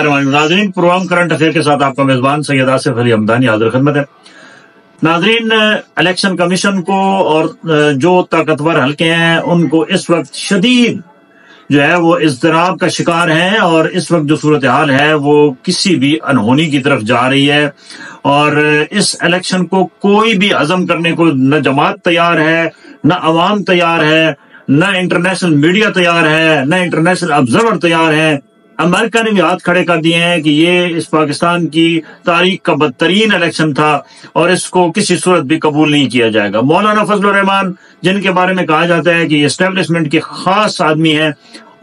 नाज़रीन, programme current affair के साथ आपका मेजबान सैयद आसिफ अली हमदानी हाजिर खिदमत है। नाज़रीन, इलेक्शन कमीशन को और जो ताकतवर हल्के हैं उनको इस वक्त शदीद जो है वो इज़्तिराब का शिकार हैं, और इस वक्त जो सूरत हाल है वो किसी भी अनहोनी की तरफ जा रही है। और इस इलेक्शन को कोई भी हजम करने को न जमात तैयार है, न अवाम तैयार है, न इंटरनेशनल मीडिया तैयार है, न इंटरनेशनल ऑब्जर्वर तैयार है। अमेरिका ने भी हाथ खड़े कर दिए हैं कि ये इस पाकिस्तान की तारीख का बदतरीन इलेक्शन था और इसको किसी सूरत भी कबूल नहीं किया जाएगा। मौलाना फजलुर रहमान, जिनके बारे में कहा जाता है कि एस्टेब्लिशमेंट के खास आदमी हैं,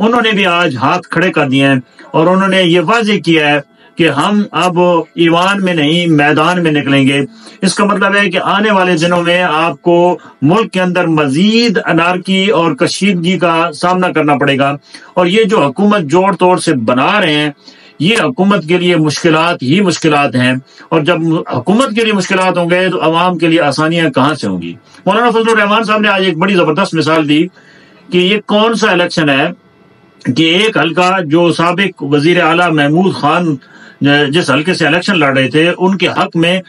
उन्होंने भी आज हाथ खड़े कर दिए हैं और उन्होंने ये वाज़ेह किया है कि हम अब ईवान में नहीं मैदान में निकलेंगे। इसका मतलब है कि आने वाले दिनों में आपको मुल्क के अंदर मजीद अनारकी और कशीदगी का सामना करना पड़ेगा। और ये जो हुकूमत जोड़ तोड़ से बना रहे हैं, ये हुकूमत के लिए मुश्किलात ही मुश्किलात हैं, और जब हुकूमत के लिए मुश्किलात होंगे तो अवाम के लिए आसानियां कहाँ से होंगी। मौलाना फजलुर रहमान साहब ने आज एक बड़ी जबरदस्त मिसाल दी कि ये कौन सा इलेक्शन है कि एक हल्का जो साबिक वजीर आला महमूद खान जिस हल्के से इलेक्शन लड़ रहे थे, उनके हक में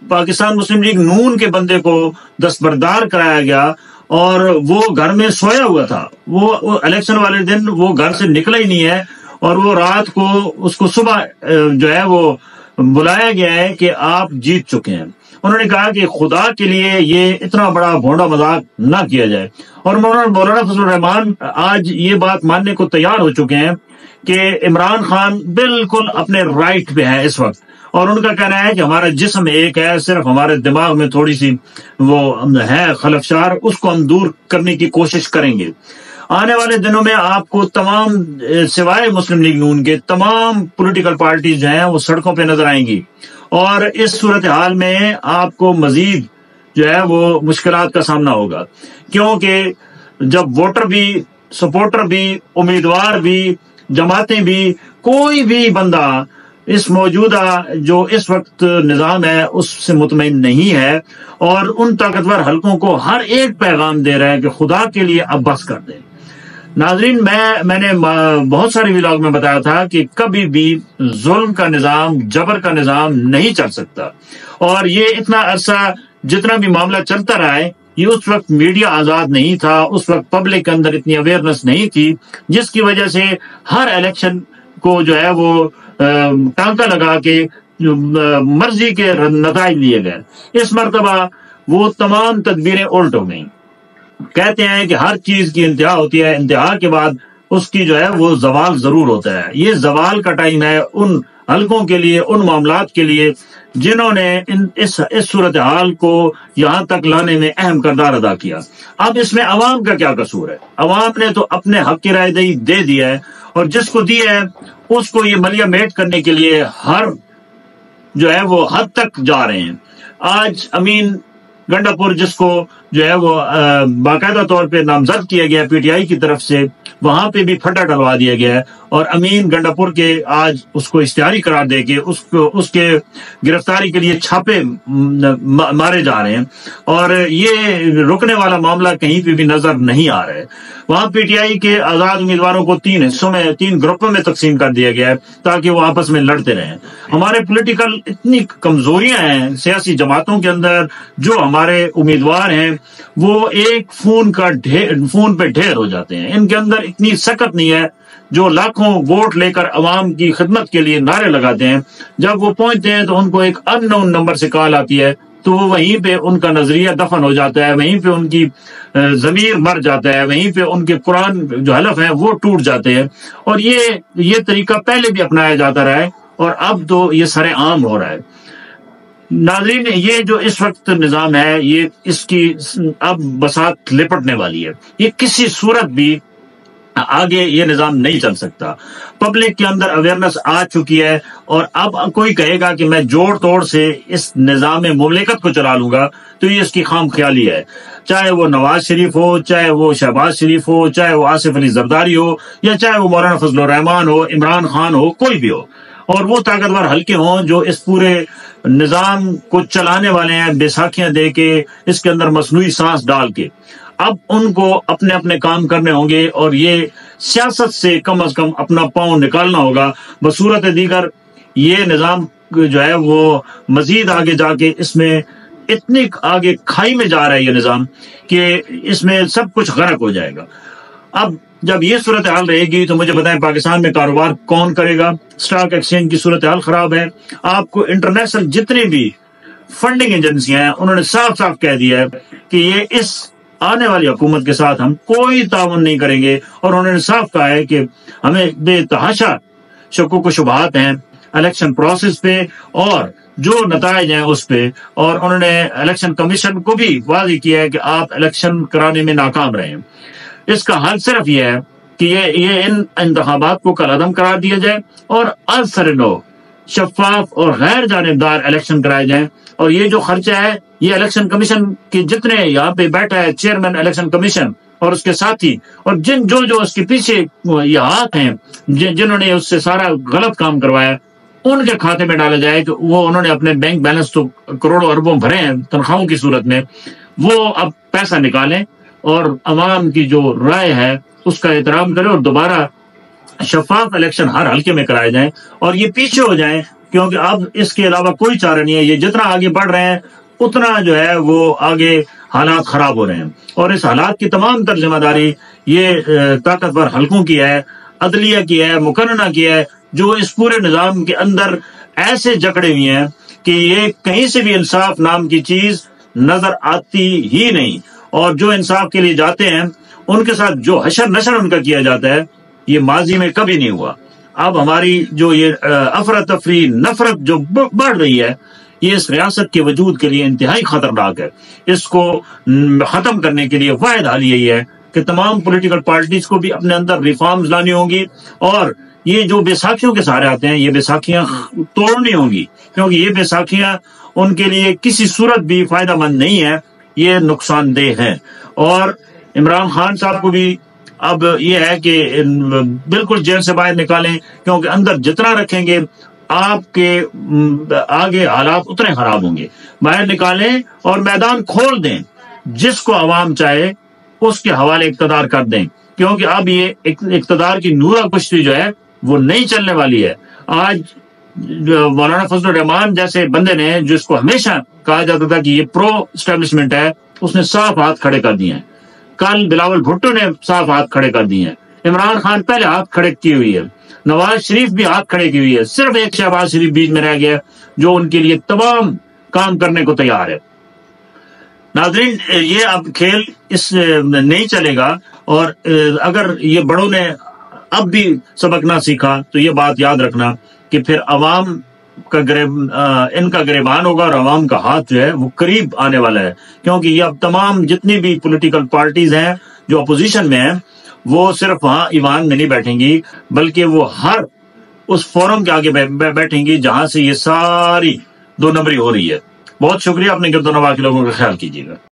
पाकिस्तान मुस्लिम लीग नून के बंदे को दस्तबरदार कराया गया और वो घर में सोया हुआ था। वो इलेक्शन वाले दिन वो घर से निकला ही नहीं है, और वो रात को उसको सुबह जो है वो बुलाया गया है कि आप जीत चुके हैं। उन्होंने कहा कि खुदा के लिए ये इतना बड़ा भोंडा मजाक ना किया जाए। और मौलाना फजलुर रहमान आज ये बात मानने को तैयार हो चुके हैं कि इमरान खान बिल्कुल अपने राइट पे है इस वक्त, और उनका कहना है कि हमारा जिस्म एक है, सिर्फ हमारे दिमाग में थोड़ी सी वो है खलफशार, उसको हम दूर करने की कोशिश करेंगे। आने वाले दिनों में आपको तमाम सिवाय मुस्लिम लीग नून के तमाम पॉलिटिकल पार्टीज जो हैं वो सड़कों पे नजर आएंगी, और इस सूरत हाल में आपको मजीद जो है वो मुश्किलात का सामना होगा, क्योंकि जब वोटर भी, सपोर्टर भी, उम्मीदवार भी, जमातें भी, कोई भी बंदा इस मौजूदा जो इस वक्त निज़ाम है उससे मुतमईन नहीं है, और उन ताकतवर हलकों को हर एक पैगाम दे रहा है कि खुदा के लिए अब बस कर दें। नाजरीन, मैंने बहुत सारे व्लॉग में बताया था कि कभी भी जुल्म का निज़ाम, जबर का निज़ाम नहीं चल सकता, और ये इतना अरसा जितना भी मामला चलता रहा है, ये उस वक्त मीडिया आज़ाद नहीं था, उस वक्त पब्लिक के अंदर इतनी अवेयरनेस नहीं थी, जिसकी वजह से हर इलेक्शन को जो है वो टांका लगा के मर्जी के नताइज लिए गए। इस मरतबा वो तमाम तदबीरें उल्ट हो गई। कहते हैं कि हर चीज की इंतहा होती है, इंतहा के बाद उसकी जो है वो जवाल जरूर होता है। ये जवाल का टाइम है उन हलकों के लिए, उन मामलात के लिए जिन्होंने इस सूरत हाल को यहाँ तक लाने में अहम किरदार अदा किया। अब इसमें अवाम का क्या कसूर है? अवाम ने तो अपने हक की रायदही दे दिया है, और जिसको दिया है उसको ये मलिया मेट करने के लिए हर जो है वो हद तक जा रहे हैं। आज अमीन गंडापुर, जिसको जो है वो बाकायदा तौर पे नामजद किया गया पीटीआई की तरफ से, वहां पे भी फटा डलवा दिया गया है, और अमीन गंडापुर के आज उसको इश्तिहारी करार दे के उसके गिरफ्तारी के लिए छापे मारे जा रहे हैं, और ये रुकने वाला मामला कहीं पे भी नजर नहीं आ रहा है। वहां पीटीआई के आजाद उम्मीदवारों को 3 हिस्सों में, 3 ग्रुपों में तकसीम कर दिया गया है ताकि वो आपस में लड़ते रहें। हमारे पॉलिटिकल इतनी कमजोरियां हैं सियासी जमातों के अंदर, जो हमारे उम्मीदवार हैं वो एक खून पे ढेर हो जाते हैं। इनके अंदर इतनी सकत नहीं है, जो लाखों वोट लेकर अवाम की खिदमत के लिए नारे लगाते हैं, जब वो पहुंचते हैं तो उनको एक अननोन नंबर से कॉल आती है, तो वो वहीं पे उनका नजरिया दफन हो जाता है, वहीं पे उनकी जमीर मर जाता है, वहीं पे उनके कुरान जो हलफ हैं वो टूट जाते हैं। और ये तरीका पहले भी अपनाया जाता रहा है, और अब तो ये सरेआम हो रहा है। नाज़रीन, ये जो इस वक्त निज़ाम है, ये इसकी अब बसात लिपटने वाली है। ये किसी सूरत भी आगे ये निज़ाम नहीं चल सकता। पब्लिक के अंदर अवेयरनेस आ चुकी है, और अब कोई कहेगा कि मैं जोड़ तोड़ से इस निज़ाम मुमलिकत को चला लूंगा, तो ये इसकी खाम ख्याली है। चाहे वो नवाज शरीफ हो, चाहे वो शहबाज शरीफ हो, चाहे वो आसिफ अली जरदारी हो, या चाहे वो मौलाना फजलुर रहमान हो, इमरान खान हो, कोई भी हो, और वो ताकतवर हल्के हों जो इस पूरे निज़ाम को चलाने वाले हैं, बैसाखियां दे के, इसके अंदर मसनूई सांस डाल के। अब उनको अपने अपने काम करने होंगे, और ये सियासत से कम अपना पाँव निकालना होगा। बसूरत दीगर ये निज़ाम जो है वो मजीद आगे जाके इसमें इतनी आगे खाई में जा रहा है ये निज़ाम कि इसमें सब कुछ गरक हो जाएगा। अब जब ये सूरत हाल रहेगी तो मुझे बताएं पाकिस्तान में कारोबार कौन करेगा? स्टॉक एक्सचेंज की सूरत हाल खराब है। आपको इंटरनेशनल जितनी भी फंडिंग एजेंसियां हैं उन्होंने साफ साफ कह दिया है कि ये इस आने वाली हुकूमत के साथ हम कोई ताउन नहीं करेंगे, और उन्होंने साफ कहा है कि हमें बेतहाशा शक्कुक व शुबहात हैं इलेक्शन प्रोसेस पे और जो नताइज हैं उस पे, और उन्होंने इलेक्शन कमीशन को भी वाज़ेह किया है कि आप इलेक्शन कराने में नाकाम रहे हैं। इसका हल सिर्फ ये है कि ये इन इंतखाबात को कलअदम करार दिया जाए और असरनो शफाफ और गैर जानिबदार इलेक्शन कराए जाएं। और ये जो खर्चा है ये इलेक्शन कमीशन के जितने यहाँ पे बैठा है चेयरमैन इलेक्शन कमीशन और उसके साथी और जो उसके पीछे ये हाथ हैं जिन्होंने उससे सारा गलत काम करवाया उनके खाते में डाला जाए कि वो उन्होंने अपने बैंक बैलेंस तो करोड़ों अरबों भरे हैं तनख्वाहों की सूरत में, वो अब पैसा निकालें और अवाम की जो राय है उसका एहतराम करें और दोबारा शफाफ इलेक्शन हर हल्के में कराए जाएं और ये पीछे हो जाएं, क्योंकि अब इसके अलावा कोई चारा नहीं है। ये जितना आगे बढ़ रहे हैं उतना जो है वो आगे हालात खराब हो रहे हैं और इस हालात की तमाम तर जिम्मेदारी ये ताकतवर हल्कों की है, अदलिया की है, मुकर्रना की है, जो इस पूरे निज़ाम के अंदर ऐसे जकड़े हुए हैं कि ये कहीं से भी इंसाफ नाम की चीज नजर आती ही नहीं। और जो इंसाफ के लिए जाते हैं उनके साथ जो हशर नशर उनका किया जाता है ये माजी में कभी नहीं हुआ। अब हमारी जो ये अफरा तफरी नफरत जो बढ़ रही है ये इस रियासत के वजूद के लिए इंतहाई खतरनाक है। इसको खत्म करने के लिए वाहिद हल यही है कि तमाम पॉलिटिकल पार्टीज को भी अपने अंदर रिफॉर्म्स लानी होंगी और ये जो बैसाखियों के सहारे आते हैं ये बैसाखियां तोड़नी होंगी, क्योंकि ये बैसाखियां उनके लिए किसी सूरत भी फायदेमंद नहीं है, ये नुकसानदेह है। और इमरान खान साहब को भी अब ये है कि बिल्कुल जेल से बाहर निकालें, क्योंकि अंदर जितना रखेंगे आपके आगे हालात उतने खराब होंगे। बाहर निकालें और मैदान खोल दें, जिसको आवाम चाहे उसके हवाले इक़्तिदार कर दें, क्योंकि अब ये इक़्तिदार की नूरा कुश्ती जो है वो नहीं चलने वाली है। आज मौलाना फजलुर रहमान जैसे बंदे ने जिसको हमेशा कहा जाता था कि ये प्रो एस्टेब्लिशमेंट है, उसने साफ हाथ खड़े कर दिए हैं। कल बिलावल भुट्टो ने साफ हाथ खड़े कर दिए हैं, इमरान खान पहले हाथ खड़े की हुई है, नवाज शरीफ भी हाथ खड़े की हुई है, सिर्फ एक शहबाज शरीफ बीच में रह गया जो उनके लिए तमाम काम करने को तैयार है। नाज़रीन, ये अब खेल इस नहीं चलेगा और अगर ये बड़ों ने अब भी सबक ना सीखा तो ये बात याद रखना कि फिर अवाम का इनका गिरबान होगा और अवाम का हाथ जो है वो करीब आने वाला है, क्योंकि ये अब तमाम जितनी भी पॉलिटिकल पार्टीज हैं जो अपोजिशन में हैं वो सिर्फ वहां ईवान में नहीं बैठेंगी, बल्कि वो हर उस फोरम के आगे बैठेंगी जहां से ये सारी दो नंबरी हो रही है। बहुत शुक्रिया, अपने गिरदोनवा के लोगों का ख्याल कीजिएगा।